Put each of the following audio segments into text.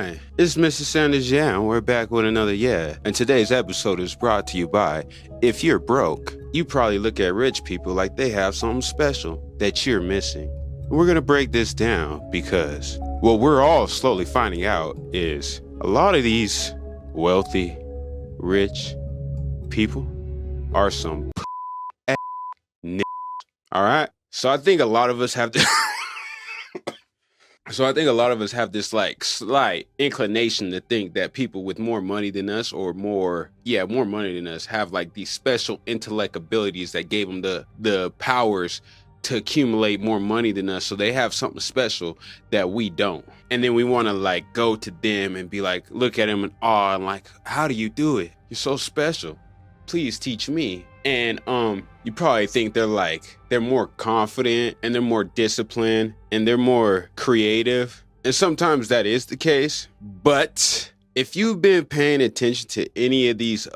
Hi, it's Mr. Sanders. Yeah, and we're back with another Yeah. And today's episode is brought to you by if you're broke, you probably look at rich people like they have something special that you're missing. We're going to break this down because what we're all slowly finding out is a lot of these wealthy, rich people are some n. All right? So I think a lot of us have to. So I think a lot of us have this like slight inclination to think that people with more money than us or more money than us have like these special intellect abilities that gave them the powers to accumulate more money than us. So they have something special that we don't. And then we want to like go to them and be like, look at them in awe and like, how do you do it? You're so special. Please teach me. And you probably think they're more confident and they're more disciplined and they're more creative. And sometimes that is the case. But if you've been paying attention to any of these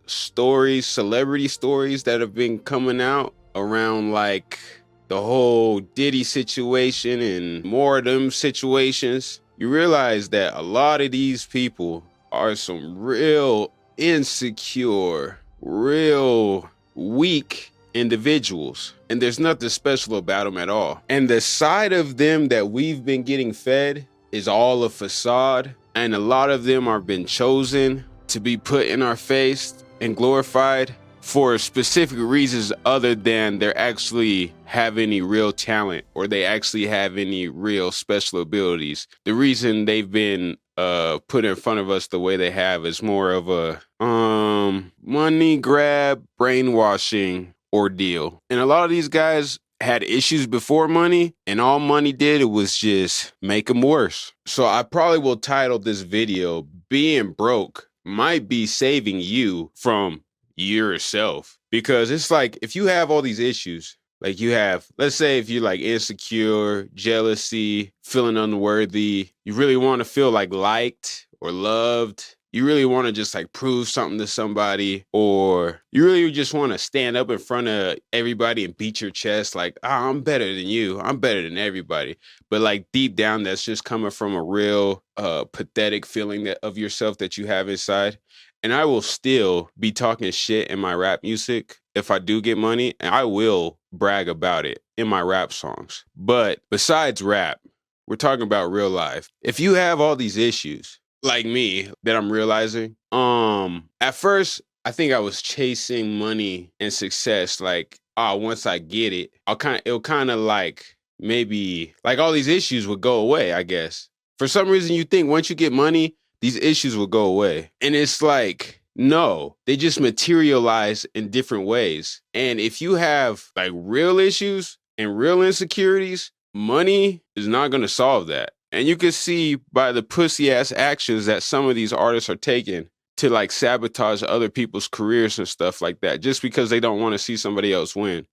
stories, celebrity stories that have been coming out around like the whole Diddy situation and more of them situations, you realize that a lot of these people are some real insecure, real weak individuals, and there's nothing special about them at all. And the side of them that we've been getting fed is all a facade, and a lot of them are been chosen to be put in our face and glorified for specific reasons other than they actually have any real talent or they actually have any real special abilities. The reason they've been put in front of us the way they have is more of a money grab, brainwashing ordeal. And a lot of these guys had issues before money, and all money did was just make them worse. So I probably will title this video, Being Broke Might Be Saving You from Yourself. Because it's like, if you have all these issues, like you have, let's say if you're like insecure, jealousy, feeling unworthy, you really want to feel like liked or loved. You really want to just like prove something to somebody, or you really just want to stand up in front of everybody and beat your chest like, I'm better than you. I'm better than everybody. But like deep down, that's just coming from a real pathetic feeling of yourself that you have inside. And I will still be talking shit in my rap music if I do get money, and I will brag about it in my rap songs. But besides rap, we're talking about real life. If you have all these issues, like me, that I'm realizing, at first, I think I was chasing money and success. Like, once I get it, it'll kind of like maybe like all these issues would go away, I guess. For some reason, you think once you get money, these issues will go away. And it's like, no, they just materialize in different ways. And if you have like real issues and real insecurities, money is not going to solve that. And you can see by the pussy ass actions that some of these artists are taking to like sabotage other people's careers and stuff like that, just because they don't want to see somebody else win.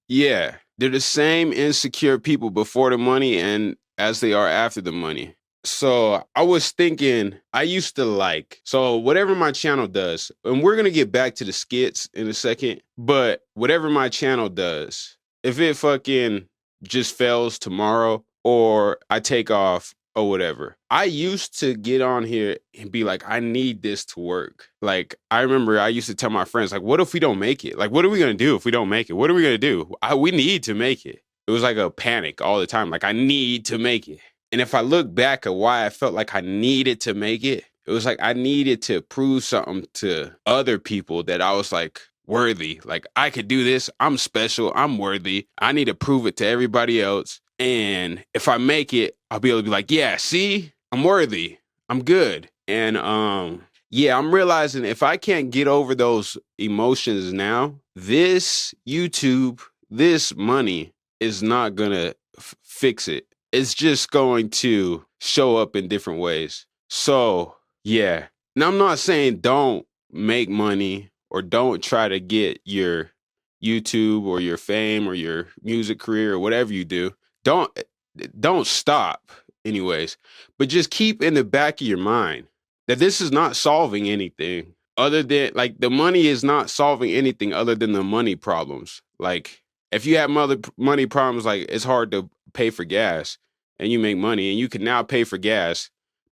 Yeah, they're the same insecure people before the money and as they are after the money. So I was thinking, I used to like, so whatever my channel does, and we're going to get back to the skits in a second, but whatever my channel does, if it fucking just fails tomorrow or I take off or whatever, I used to get on here and be like, I need this to work. Like, I remember I used to tell my friends, like, what if we don't make it? Like, what are we going to do if we don't make it? What are we going to do? We need to make it. It was like a panic all the time. Like, I need to make it. And if I look back at why I felt like I needed to make it, it was like I needed to prove something to other people that I was like worthy. Like, I could do this. I'm special. I'm worthy. I need to prove it to everybody else. And if I make it, I'll be able to be like, yeah, see, I'm worthy. I'm good. And yeah, I'm realizing if I can't get over those emotions now, this YouTube, this money is not going to fix it. It's just going to show up in different ways. So, yeah. Now, I'm not saying don't make money or don't try to get your YouTube or your fame or your music career or whatever you do. Don't stop anyways. But just keep in the back of your mind that this is not solving anything other than, like, the money is not solving anything other than the money problems. Like, if you have money problems, like it's hard to pay for gas and you make money and you can now pay for gas,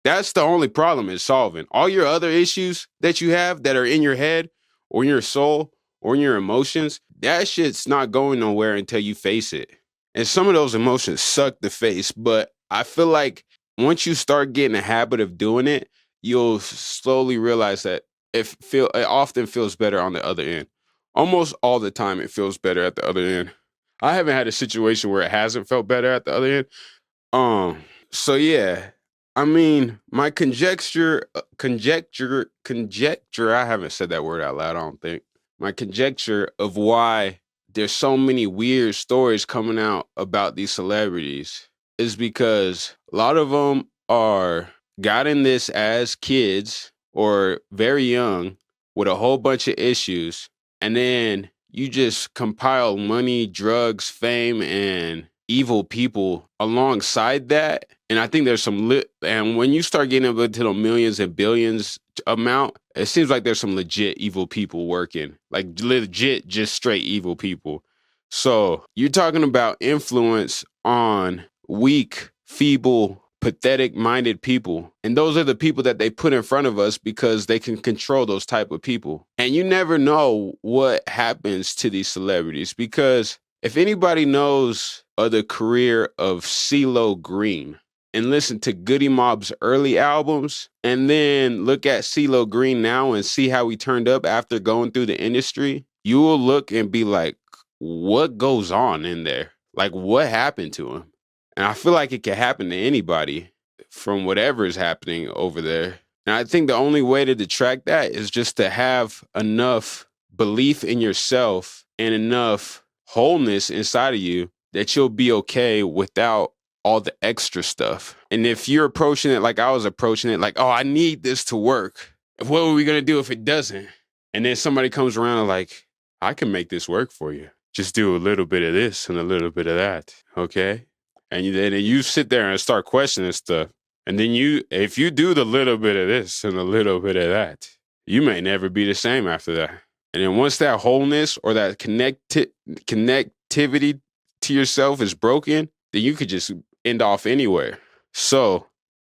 That's the only problem it's solving. All your other issues that you have that are in your head or in your soul or in your emotions, that shit's not going nowhere until you face it. And some of those emotions suck to face, but I feel like once you start getting a habit of doing it, you'll slowly realize that it often feels better on the other end. Almost all the time it feels better at the other end. I haven't had a situation where it hasn't felt better at the other end. Um, so yeah, I mean, my conjecture, I haven't said that word out loud, I don't think. My conjecture of why there's so many weird stories coming out about these celebrities is because a lot of them are got in this as kids or very young with a whole bunch of issues, and then you just compile money, drugs, fame, and evil people alongside that. And I think there's and when you start getting up into the millions and billions amount, it seems like there's some legit evil people working, like legit, just straight evil people. So you're talking about influence on weak, feeble, pathetic minded people. And those are the people that they put in front of us because they can control those type of people. And you never know what happens to these celebrities, because if anybody knows of the career of CeeLo Green and listen to Goody Mob's early albums and then look at CeeLo Green now and see how he turned up after going through the industry, you will look and be like, what goes on in there? Like, what happened to him? And I feel like it can happen to anybody from whatever is happening over there. And I think the only way to detract that is just to have enough belief in yourself and enough wholeness inside of you that you'll be okay without all the extra stuff. And if you're approaching it like I was approaching it, like, oh, I need this to work. What are we going to do if it doesn't? And then somebody comes around and like, I can make this work for you. Just do a little bit of this and a little bit of that. Okay. And then you sit there and start questioning stuff. And then if you do the little bit of this and a little bit of that, you may never be the same after that. And then once that wholeness or that connectivity to yourself is broken, then you could just end off anywhere. So,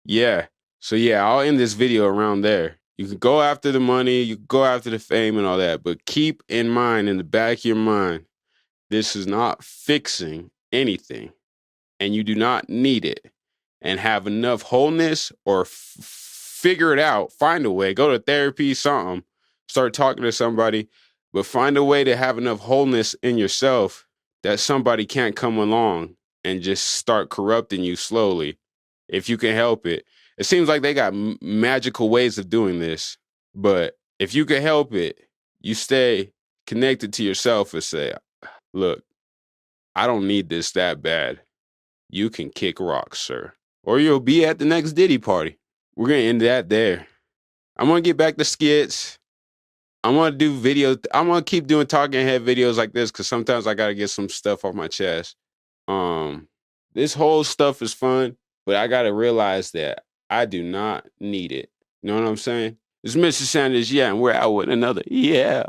yeah. I'll end this video around there. You can go after the money, you can go after the fame and all that, but keep in mind, in the back of your mind, this is not fixing anything, and you do not need it. And have enough wholeness or figure it out, find a way, go to therapy, something, start talking to somebody, but find a way to have enough wholeness in yourself that somebody can't come along and just start corrupting you slowly. If you can help it. It seems like they got magical ways of doing this, but if you can help it, you stay connected to yourself and say, look, I don't need this that bad. You can kick rocks, sir. Or you'll be at the next Diddy party. We're going to end that there. I'm going to get back to skits. I'm going to do videos. I'm going to keep doing talking head videos like this because sometimes I got to get some stuff off my chest. This whole stuff is fun, but I got to realize that I do not need it. You know what I'm saying? It's Mr. Sanders, yeah, and we're out with another, yeah.